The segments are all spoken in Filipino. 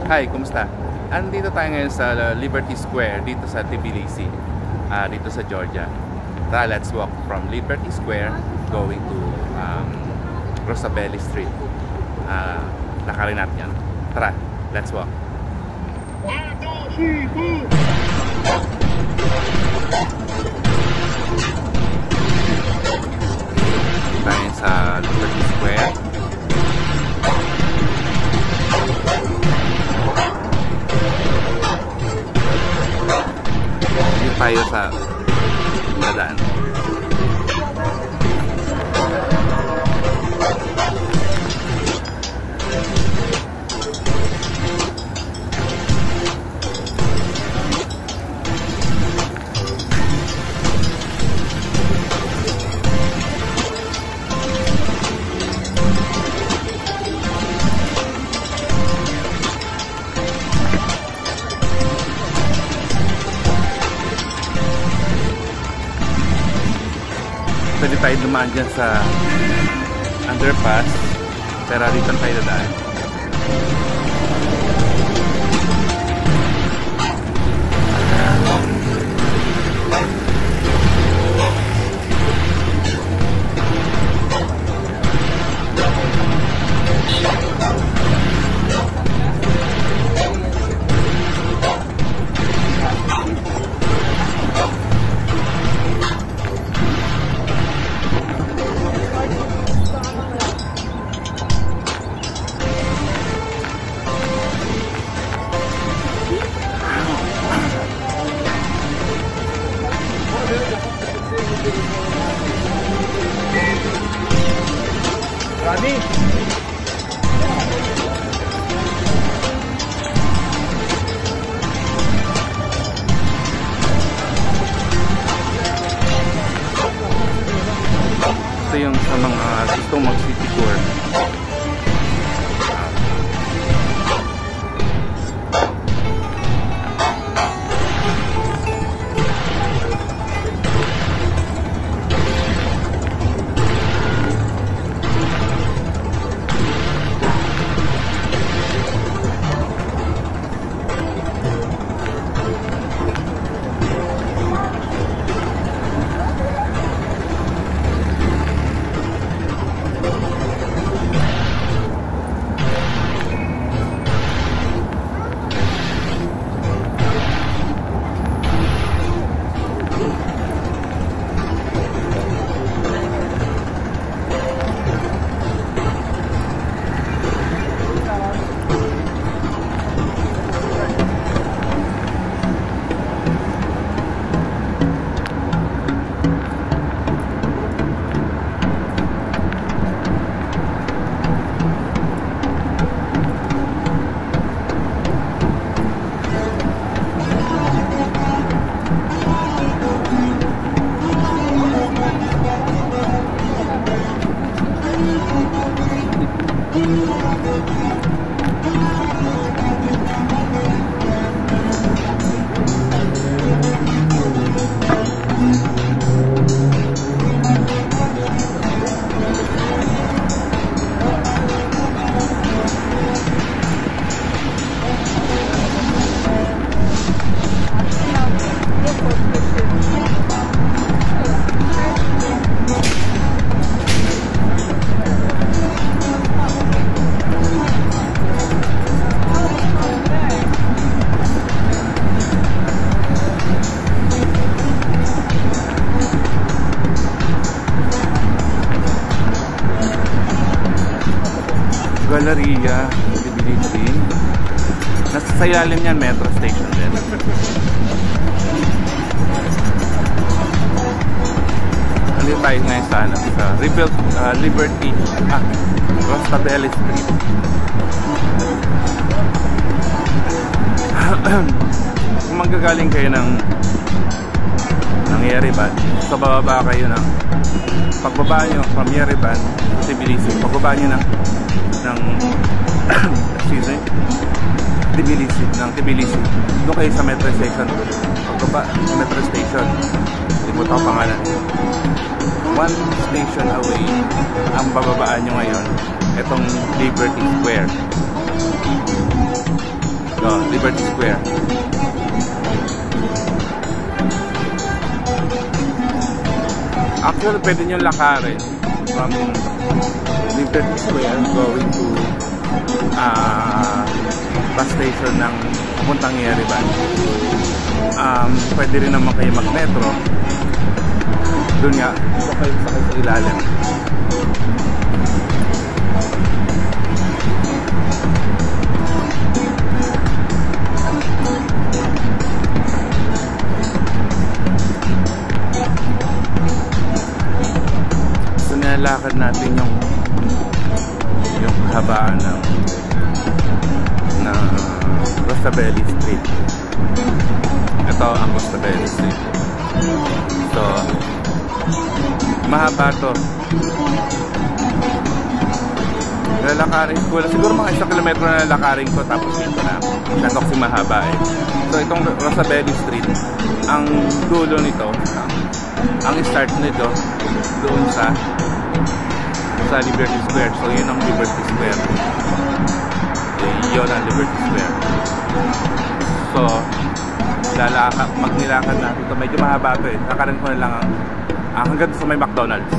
Hi, kumusta? Andito tayo ngayon sa Liberty Square dito sa Tbilisi, dito sa Georgia. Tara, let's walk from Liberty Square going to Rosabelli Street. Lakarin natin yan. Tara, let's walk. 1, 2, 3, go! Tayo sa Liberty Square. Dito tayo sa dadaan. Pwede tayo dumaan dyan sa underpass, pero dito tayo dadaan. Rani! Ito yung sa mga gustong mag-city tour. Galleria, Tbilisi. Nasa ilalim yan, metro station din. Nandito tayo ngayon sa, sa Liberty, Rosabelli Street. Kung manggagaling kayo ng Yerevan, sa bababa kayo ng pagbaba nyo from Yerevan, Tbilisi, pagbaba nyo ng excuse me, Tbilisi. Doon kayo sa metro station. Pagbaba sa metro station, limut ako pangalan. 1 station away ang bababaan nyo ngayon, itong Liberty Square. Liberty Square. Actually, pwede nyo lakarin from Liberty Square going to bus station ng papuntang Yerevan. Pwede rin naman kayo mag-metro. Doon nga, dito kayo sakay sa ilalim. So nilalakad natin yung kahabaan ng Rostabelli Street. Ito ang Rostabelli Street. So mahaba to. Lalakarin ko, siguro mga 1 kilometro na lalakarin ko, tapos dito na. Masyado kasi mahaba eh. So itong Rostabelli Street, ang dulo nito, ang start nito doon sa Liberty Square. So yun ang Liberty Square. Yun ang Liberty Square. So magnilakad natin ito. Medyo mahaba ito eh. Lakarin ko na lang ang hanggang sa may McDonald's.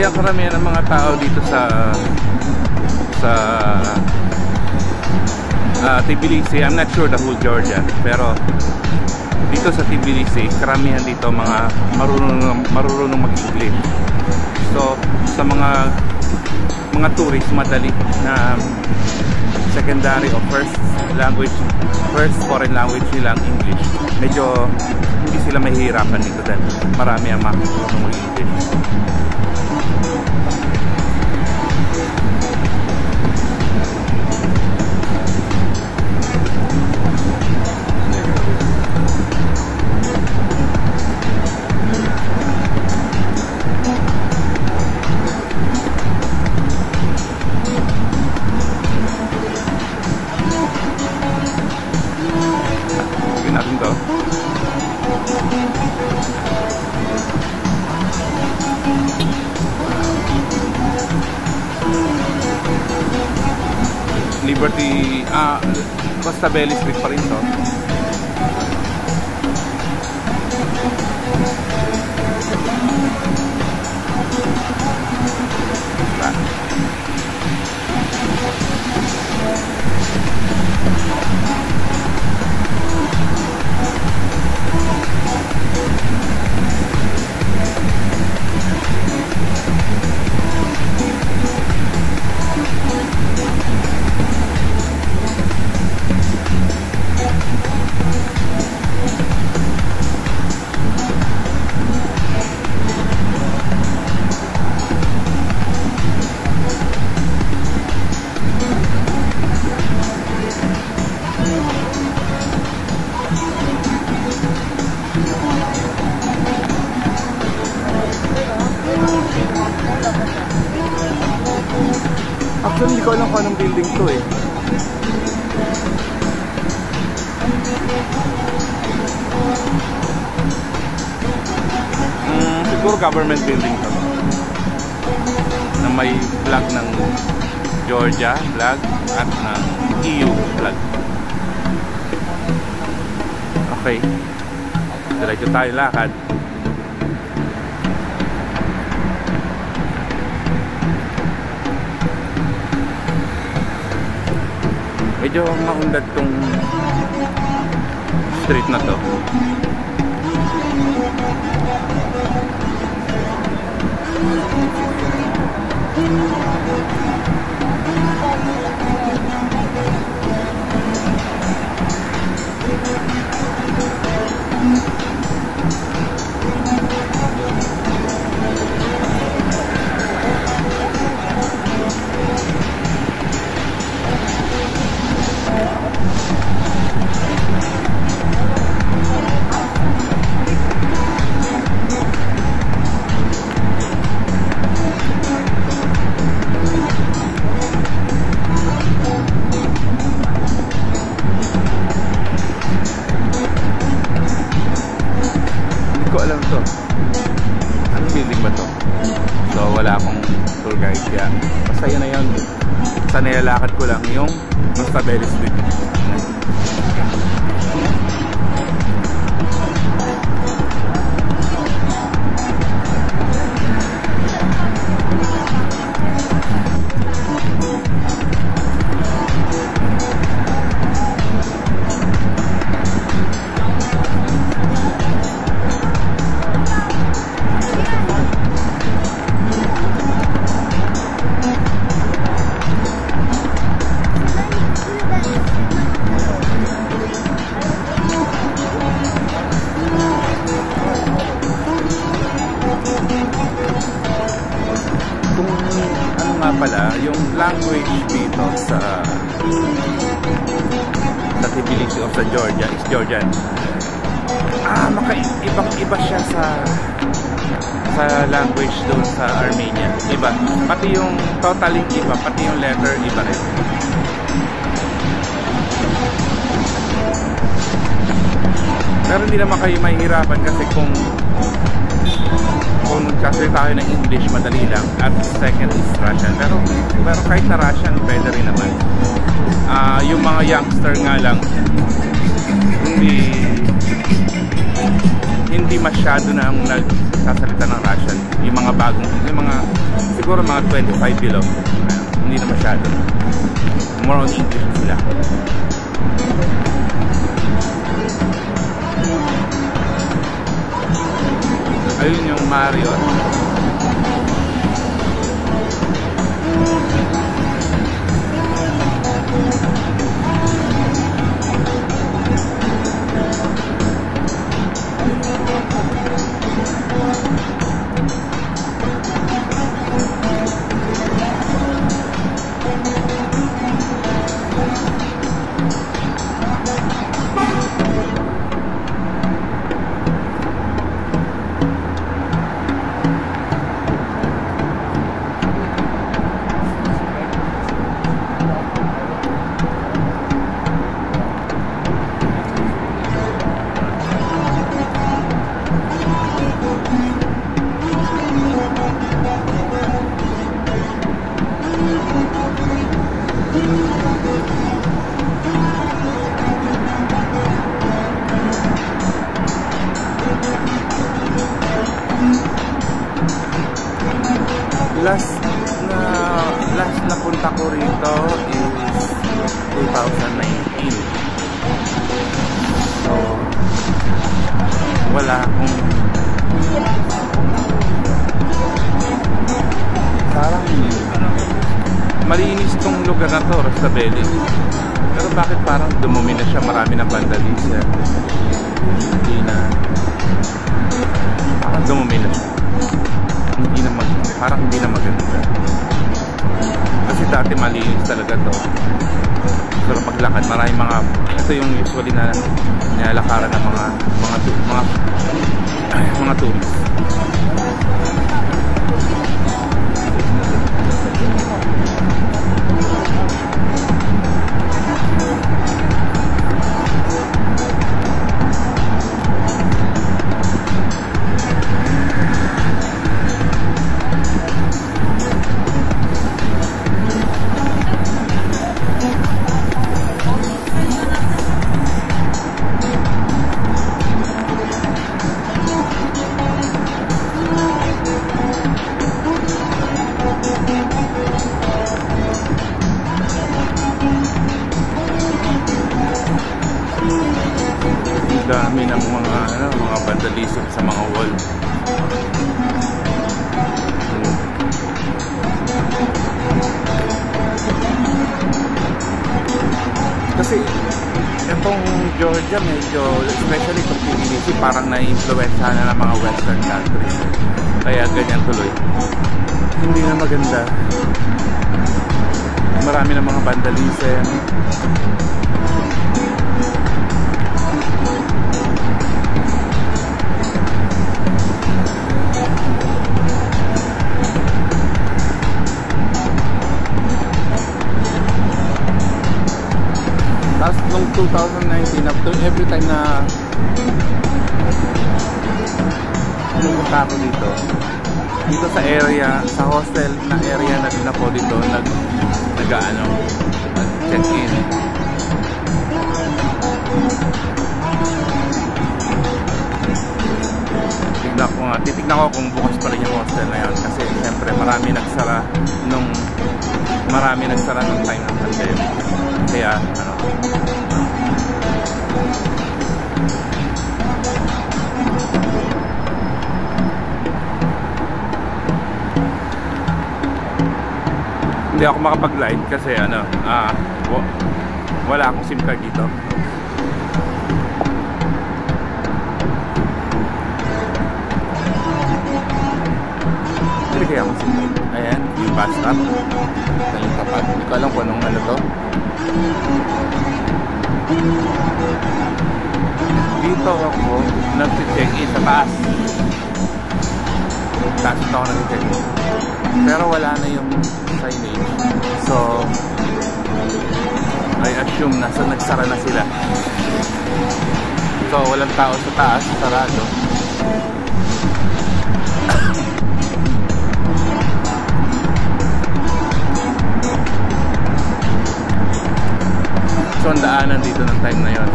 Ang karamihan ng mga tao dito sa Tbilisi, I'm not sure the whole Georgia, pero dito sa Tbilisi, karamihan dito mga marunong mag-English. So sa mga tourists, madali na secondary o first foreign language nilang English. Medyo hindi sila mahihirapan dito dahil marami ang marunong mag-English. Liberty, Rostabelli Street pa rin to. Actually, hindi ko alam kung anong building to eh. Siguro government building to. Na may flag ng Georgia flag at ng EU flag. Okay. Diretso tayo lakad. Medyo maunlad tong street na to. guide. Kaya basta yun na yun. Sa nilalakad ko lang yung Rosabel Street. pala, yung language dito sa Tbilisi o sa Georgia is Georgian. Ibang-iba siya sa language doon sa Armenia. Iba. Pati yung totally iba, pati yung letter iba rin. Pero hindi naman kayo mahihirapan kasi kung nagsasalita tayo ng English, madali lang. At second is Russian. Pero kahit na Russian, pwede rin naman. Yung mga youngster nga lang, hindi masyado na ang nagsasalita ng Russian. Yung mga bagong, siguro mga 25 below. Hindi na masyado. More on English sila. Ayun yung Marriott. Last na punta ko rito is 2019. So wala akong parang malinis tong lugar na to, Rosabeli. Pero bakit parang dumumi na siya, marami ng vandalism. Parang dumumi na siya. Parang hindi na maganda. Kasi dati malinis talaga to. Pero paglakad, maraming ito yung usually na nilalakaran ng mga tourists. Dami ng mga vandalism sa mga wall. Kasi itong Georgia medyo, especially itong Tbilisi, parang na-influensya na ng mga western countries. Kaya ganyan tuloy. Hindi na maganda. Marami ng mga vandalism. Tapos nung 2019, every time na pumunta ako dito sa area, sa hostel na area na din ako dito nag-check-in. Titignan ko kung bukas pa rin yung hostel na yun kasi siyempre marami nagsara nung time ng pandemic. Kaya hindi ako makapag-live kasi wala akong SIM card dito. Hindi kaya akong SIM card. Ayan, yung bus stop. Sa yung tapat. Hindi ko alam kung anong ano to. Dito ako nag-check-in sa taas. Taas ito ako nag-check-in. Pero wala na yung signage. So I assume nagsara na sila. So walang tao sa taas, sarado. So ang daanan dito ng time na yon,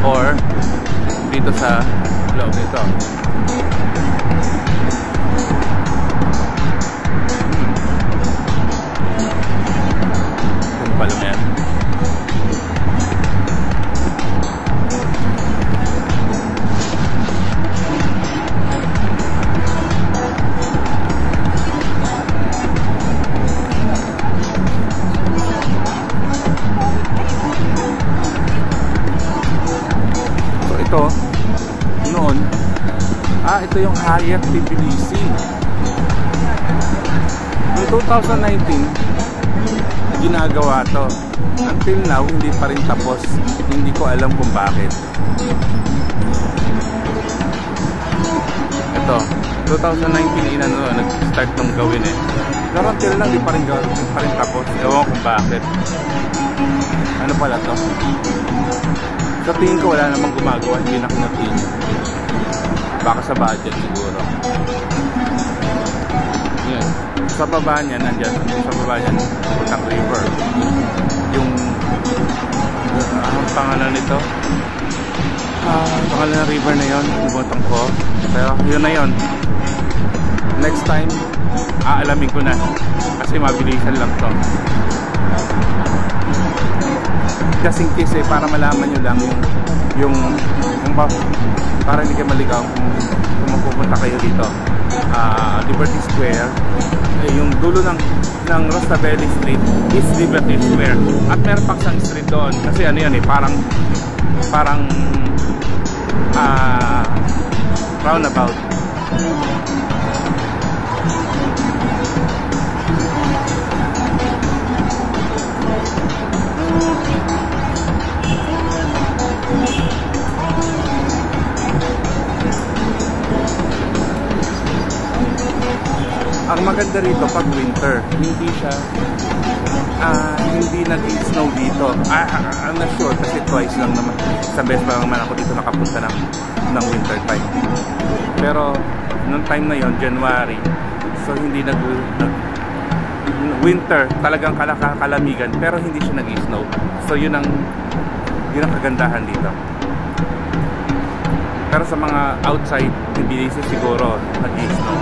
or dito sa loob nito. Palong yan. So ito noon, ito yung Hyatt Tbilisi. Noong 2019 ginagawa to. Until now, hindi pa rin tapos. Hindi ko alam kung bakit. Ito, 2019 nag-start nung gawin eh. Pero until now, hindi pa rin tapos. Ewan kung bakit. Ano pala to? Sa tingin ko, wala namang gumagawa. Hindi na kinatingin. Baka sa budget siguro. Yan. Sa baba niya, nandyan. Sa baba niya, ng river. Yung ang pangalan nito, pangalan ng river na yon, ibutang ko. Pero yun na yon. Next time, aalamin ko na. Kasi mabilisan lang to. Just in case para malaman nyo lang yung para hindi kayo maligaw kung mapupunta kayo dito. Liberty Square, yung dulo ng Rostaveli Street is Liberty Square, at meron pang isang street doon kasi ano yan parang roundabout. Ang maganda rito pag winter, hindi nag-snow dito. I'm not sure kasi twice lang naman. Sa best pa naman ako dito nakapunta ng winter time. Pero nung time na yon, January, so hindi winter, talagang kalamigan, pero hindi siya nag-snow. So yun ang kagandahan dito. Pero sa mga outside Tbilisi siguro nag-snow.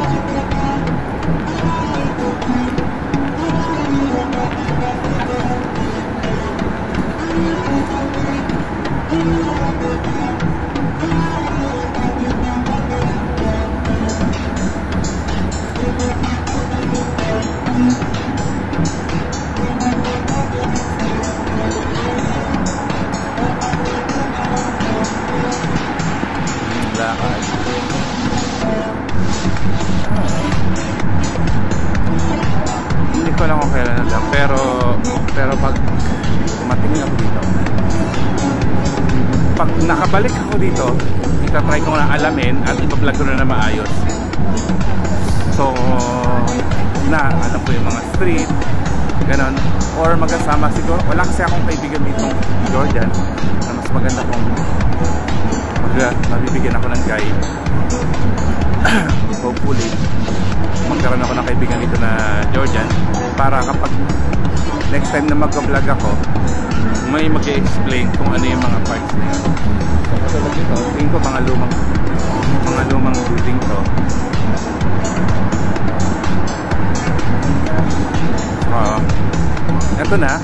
Hindi ko lang kung kailan lang, pero pag matingin ako dito, pag nakabalik ako dito, itatry ko na alamin at ipa-vlog ko na maayos. So alam ko yung mga street, ganon, or magkasama siguro. Wala kasi akong kaibigan dito Jordan na mas maganda kong mabibigyan ako ng guide. Hopefully magkaroon ako ng kaibigan dito na Georgian, para kapag next time na mag-vlog ako, may mag-explain kung ano yung mga parts na yun. So katulad ito, tingin ko mga lumang building to. Eto na.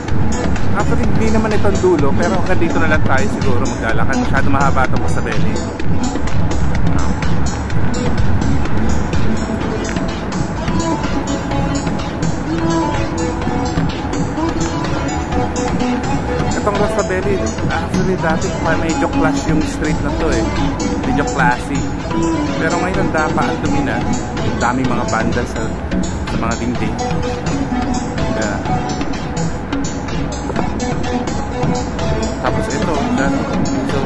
Actually hindi naman itong dulo, pero hanggang dito na lang tayo siguro maglalakad. Masyado mahaba ito sa belly. Itong Rosabelli, actually dati medyo clash yung street na to eh. Medyo classy. Pero ngayon dapa ang dumi na. Daming mga banda sa mga dingding. Yeah. Tapos ito, so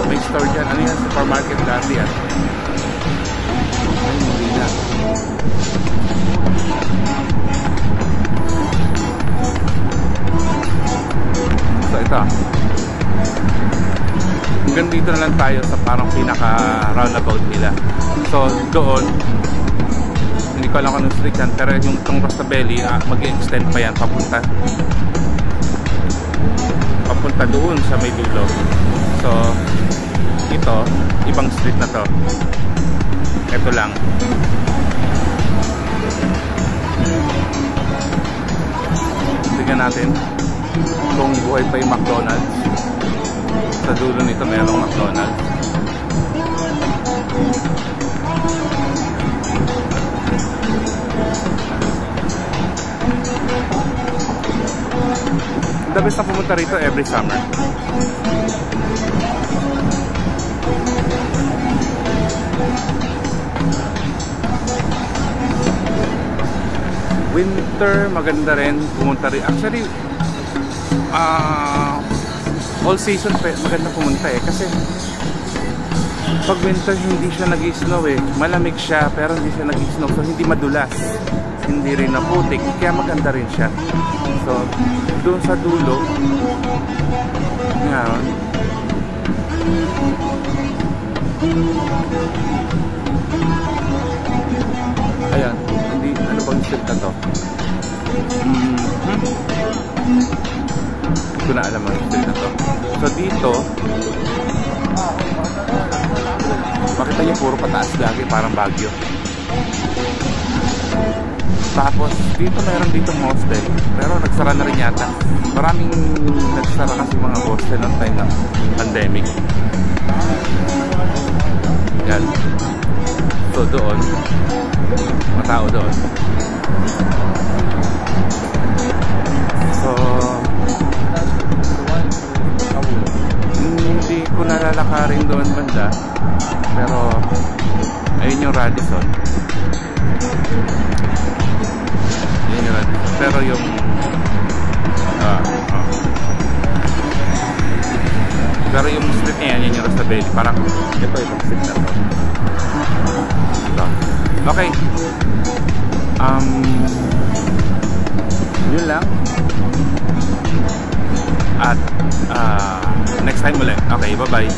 may store dyan. Ano yan? Supermarket dati yan. Ay, hindi na. So ito, hanggang dito na lang tayo sa parang pinaka roundabout nila. So doon, hindi ko alam kung anong street yan, pero yung itong Rosabelli, mag-extend pa yan papunta doon sa may dulo. So ito, ibang street na to. Ito lang. Tignan natin kung buhay pa yung McDonald's. Sa dulo nito mayroong McDonald's. The best na pumunta rito every summer. Winter maganda rin pumunta rin. Actually all season maganda pumunta eh, kasi pag winter hindi siya nag-snow eh, malamig siya pero hindi siya nag-snow, so hindi madulas, hindi rin naputik, kaya maganda rin siya. So doon sa dulo ngayon, ayan, hindi, ano bang street na to? Hindi ko na alam ang street na to. So dito makita niyo puro pataas lagi, parang Baguio. Tapos dito meron ditong hostel, pero nagsara na rin yata. Maraming nagsara kasi mga hostel noong time ng pandemic. Yan. So doon matao doon. So hindi ko nalalakarin doon banda, pero ayun yung Radisson. Yun yung Radisson. Pero yung pero yung street niya yan yung Rosabelli. Parang ito yung street na to. Ito. Okay. Yun lang. At next time ulit. Okay, bye bye.